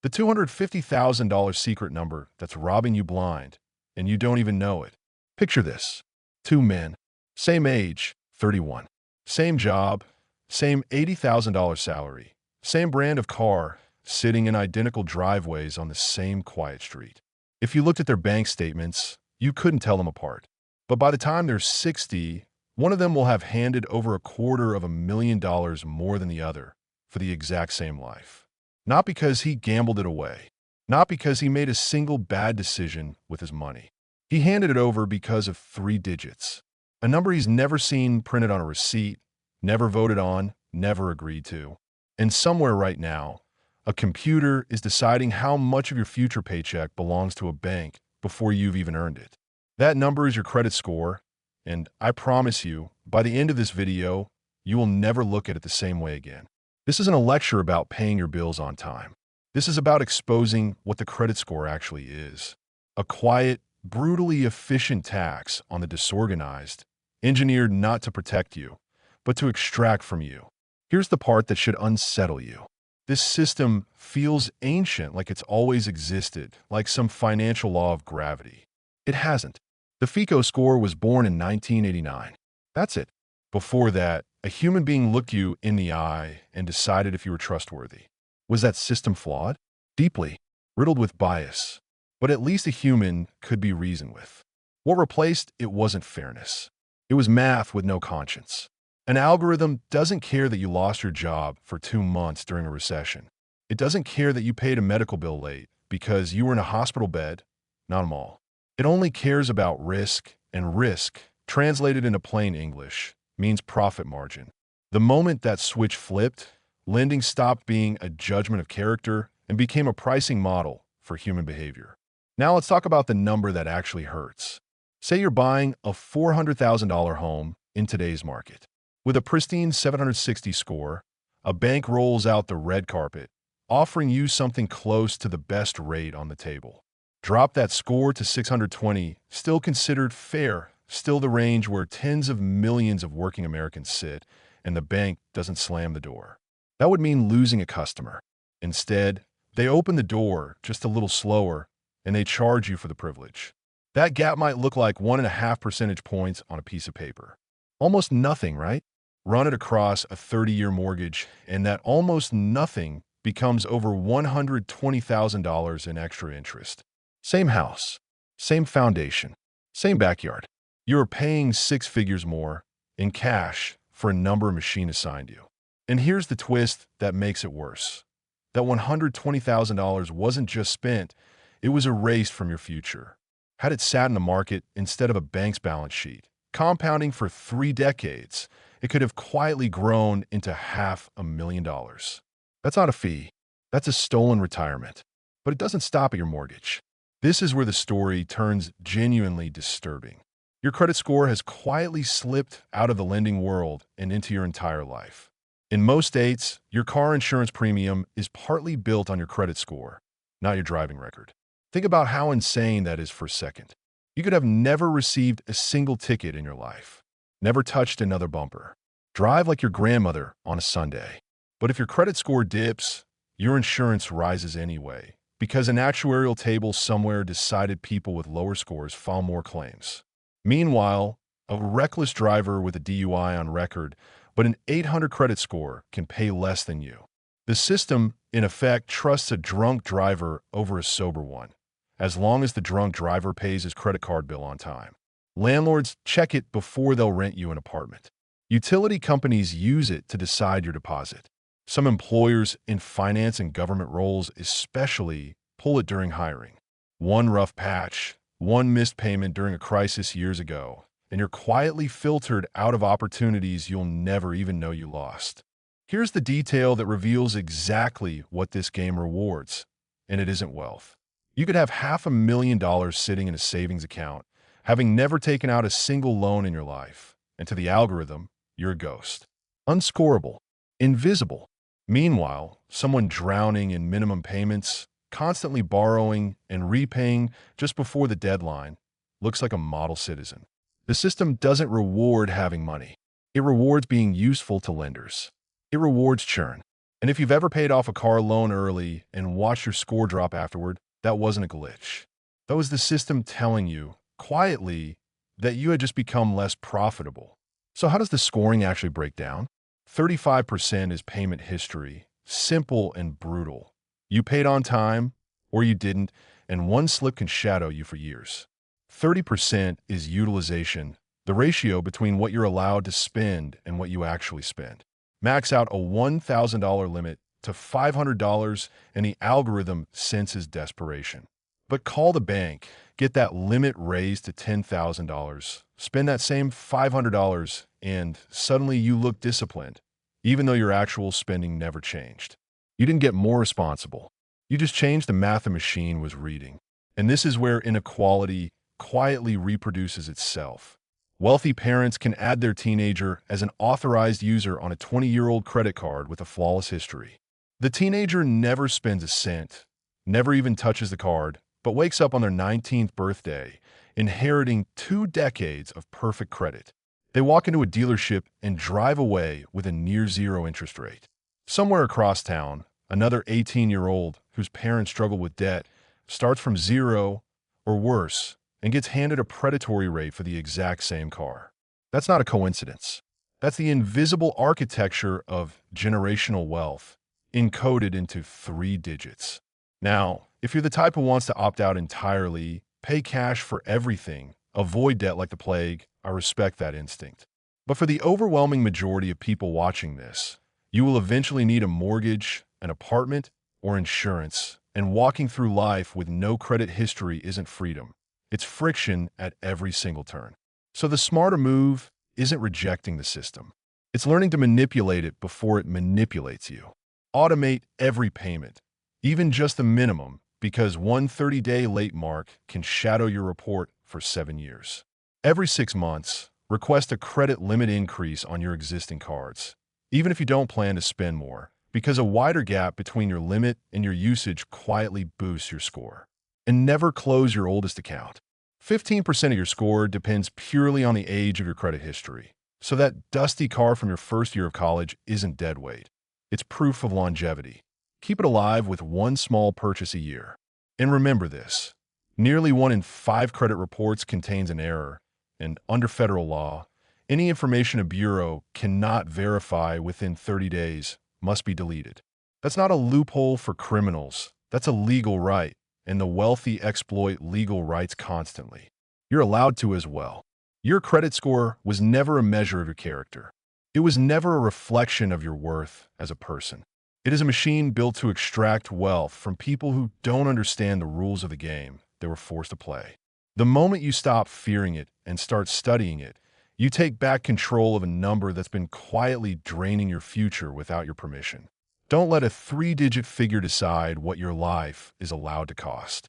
The $250,000 secret number that's robbing you blind, and you don't even know it. Picture this. Two men, same age, 31. Same job, same $80,000 salary, same brand of car, sitting in identical driveways on the same quiet street. If you looked at their bank statements, you couldn't tell them apart. But by the time they're 60, one of them will have handed over $250,000 more than the other for the exact same life. Not because he gambled it away, not because he made a single bad decision with his money. He handed it over because of 3 digits, a number he's never seen printed on a receipt, never voted on, never agreed to. And somewhere right now, a computer is deciding how much of your future paycheck belongs to a bank before you've even earned it. That number is your credit score, and I promise you, by the end of this video, you will never look at it the same way again. This isn't a lecture about paying your bills on time. This is about exposing what the credit score actually is. A quiet, brutally efficient tax on the disorganized, engineered not to protect you, but to extract from you. Here's the part that should unsettle you. This system feels ancient, like it's always existed, like some financial law of gravity. It hasn't. The FICO score was born in 1989. That's it. Before that, a human being looked you in the eye and decided if you were trustworthy. Was that system flawed? Deeply, riddled with bias. But at least a human could be reasoned with. What replaced it wasn't fairness. It was math with no conscience. An algorithm doesn't care that you lost your job for 2 months during a recession. It doesn't care that you paid a medical bill late because you were in a hospital bed, not them all. It only cares about risk, and risk, translated into plain English, means profit margin. The moment that switch flipped, lending stopped being a judgment of character and became a pricing model for human behavior. Now let's talk about the number that actually hurts. Say you're buying a $400,000 home in today's market. With a pristine 760 score, a bank rolls out the red carpet, offering you something close to the best rate on the table. Drop that score to 620, still considered fair, still the range where tens of millions of working Americans sit, and the bank doesn't slam the door. That would mean losing a customer. Instead, they open the door just a little slower, and they charge you for the privilege. That gap might look like 1.5 percentage points on a piece of paper. Almost nothing, right? Run it across a 30-year mortgage, and that almost nothing becomes over $120,000 in extra interest. Same house, same foundation, same backyard. You're paying 6 figures more in cash for a number machine assigned you. And here's the twist that makes it worse. That $120,000 wasn't just spent, it was erased from your future. Had it sat in the market instead of a bank's balance sheet, compounding for 3 decades, it could have quietly grown into $500,000. That's not a fee. That's a stolen retirement. But it doesn't stop at your mortgage. This is where the story turns genuinely disturbing. Your credit score has quietly slipped out of the lending world and into your entire life. In most states, your car insurance premium is partly built on your credit score, not your driving record. Think about how insane that is for a second. You could have never received a single ticket in your life, never touched another bumper, drive like your grandmother on a Sunday. But if your credit score dips, your insurance rises anyway, because an actuarial table somewhere decided people with lower scores file more claims. Meanwhile, a reckless driver with a DUI on record, but an 800 credit score can pay less than you. The system, in effect, trusts a drunk driver over a sober one, as long as the drunk driver pays his credit card bill on time. Landlords check it before they'll rent you an apartment. Utility companies use it to decide your deposit. Some employers in finance and government roles especially pull it during hiring. One rough patch, one missed payment during a crisis years ago, and you're quietly filtered out of opportunities you'll never even know you lost. Here's the detail that reveals exactly what this game rewards, and it isn't wealth. You could have $500,000 sitting in a savings account, having never taken out a single loan in your life, and to the algorithm, you're a ghost. Unscorable, invisible. Meanwhile, someone drowning in minimum payments, constantly borrowing and repaying just before the deadline, looks like a model citizen. The system doesn't reward having money. It rewards being useful to lenders. It rewards churn. And if you've ever paid off a car loan early and watched your score drop afterward, that wasn't a glitch. That was the system telling you, quietly, that you had just become less profitable. So how does the scoring actually break down? 35% is payment history, simple and brutal. You paid on time, or you didn't, and one slip can shadow you for years. 30% is utilization, the ratio between what you're allowed to spend and what you actually spend. Max out a $1,000 limit to $500 and the algorithm senses desperation. But call the bank, get that limit raised to $10,000, spend that same $500, and suddenly you look disciplined, even though your actual spending never changed. You didn't get more responsible. You just changed the math the machine was reading. And this is where inequality quietly reproduces itself. Wealthy parents can add their teenager as an authorized user on a 20-year-old credit card with a flawless history. The teenager never spends a cent, never even touches the card, but wakes up on their 19th birthday, inheriting 2 decades of perfect credit. They walk into a dealership and drive away with a near-zero interest rate. Somewhere across town, another 18-year-old whose parents struggle with debt starts from zero or worse and gets handed a predatory rate for the exact same car. That's not a coincidence. That's the invisible architecture of generational wealth, encoded into 3 digits. Now, if you're the type who wants to opt out entirely, pay cash for everything, avoid debt like the plague, I respect that instinct. But for the overwhelming majority of people watching this, you will eventually need a mortgage, an apartment, or insurance, and walking through life with no credit history isn't freedom. It's friction at every single turn. So the smarter move isn't rejecting the system. It's learning to manipulate it before it manipulates you. Automate every payment, even just the minimum, because one 30-day late mark can shadow your report for 7 years. Every 6 months, request a credit limit increase on your existing cards, even if you don't plan to spend more, because a wider gap between your limit and your usage quietly boosts your score. And never close your oldest account. 15% of your score depends purely on the age of your credit history. So that dusty car from your first year of college isn't dead weight. It's proof of longevity. Keep it alive with one small purchase a year. And remember this, nearly 1 in 5 credit reports contains an error, and under federal law, any information a bureau cannot verify within 30 days must be deleted. That's not a loophole for criminals. That's a legal right. And the wealthy exploit legal rights constantly. You're allowed to as well. Your credit score was never a measure of your character. It was never a reflection of your worth as a person. It is a machine built to extract wealth from people who don't understand the rules of the game they were forced to play. The moment you stop fearing it and start studying it, you take back control of a number that's been quietly draining your future without your permission. Don't let a 3-digit figure decide what your life is allowed to cost.